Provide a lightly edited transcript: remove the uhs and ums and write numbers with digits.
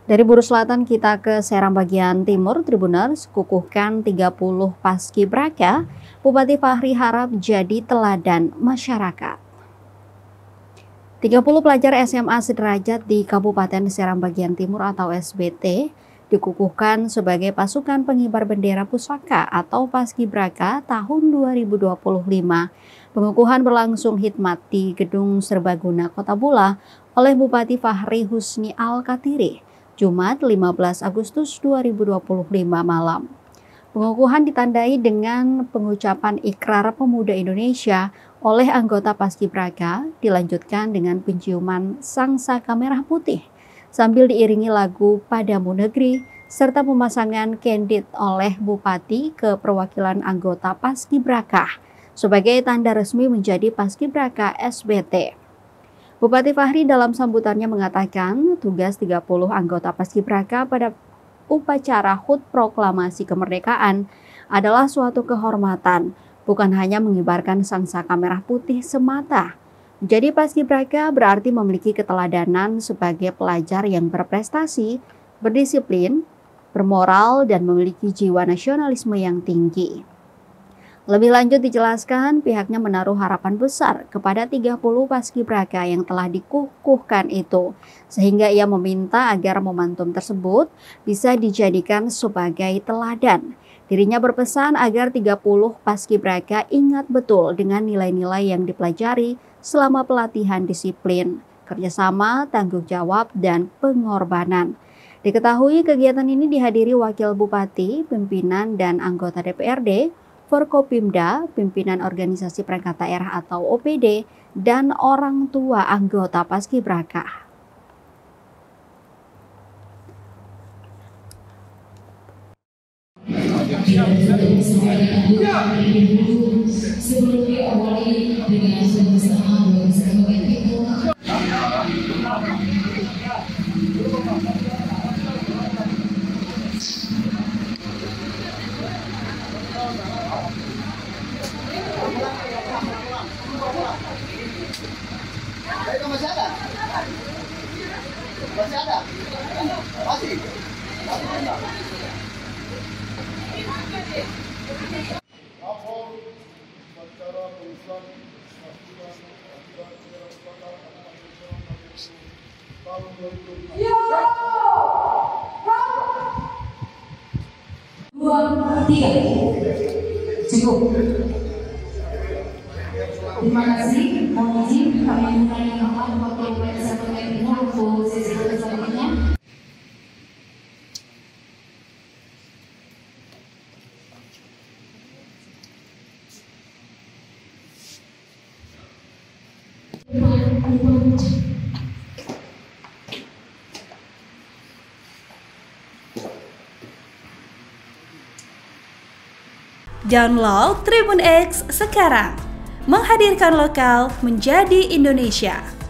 Dari Buru Selatan kita ke Serang bagian timur, Tribuners kukuhkan 30 paskibraka, Bupati Fahri harap jadi teladan masyarakat. 30 pelajar SMA sederajat di Kabupaten Serang bagian timur atau SBT dikukuhkan sebagai pasukan pengibar bendera pusaka atau paskibraka tahun 2025. Pengukuhan berlangsung hikmat di Gedung Serbaguna Kota Bula oleh Bupati Fahri Husni Al-Katiri, Jumat 15 Agustus 2025 malam. Pengukuhan ditandai dengan pengucapan Ikrar Pemuda Indonesia oleh anggota paskibraka, dilanjutkan dengan penciuman sangsaka merah putih sambil diiringi lagu Padamu Negeri serta pemasangan candid oleh Bupati ke perwakilan anggota paskibraka sebagai tanda resmi menjadi paskibraka SBT. Bupati Fahri dalam sambutannya mengatakan tugas 30 anggota paskibraka pada upacara HUT Proklamasi Kemerdekaan adalah suatu kehormatan, bukan hanya mengibarkan sangsaka merah putih semata. Menjadi paskibraka berarti memiliki keteladanan sebagai pelajar yang berprestasi, berdisiplin, bermoral, dan memiliki jiwa nasionalisme yang tinggi. Lebih lanjut dijelaskan, pihaknya menaruh harapan besar kepada 30 paskibraka yang telah dikukuhkan itu, sehingga ia meminta agar momentum tersebut bisa dijadikan sebagai teladan. Dirinya berpesan agar 30 paskibraka ingat betul dengan nilai-nilai yang dipelajari selama pelatihan disiplin, kerjasama, tanggung jawab, dan pengorbanan. Diketahui kegiatan ini dihadiri Wakil Bupati, pimpinan dan anggota DPRD, Forkopimda, pimpinan organisasi perangkat daerah atau OPD, dan orang tua anggota paskibraka. Masih ada? Masih ada? Masih? Dua, tiga. Cukup. Terima kasih. Mohon izin kami mulai yang waktu satu menit untuk sesi selanjutnya. Download Tribun X sekarang, menghadirkan lokal menjadi Indonesia.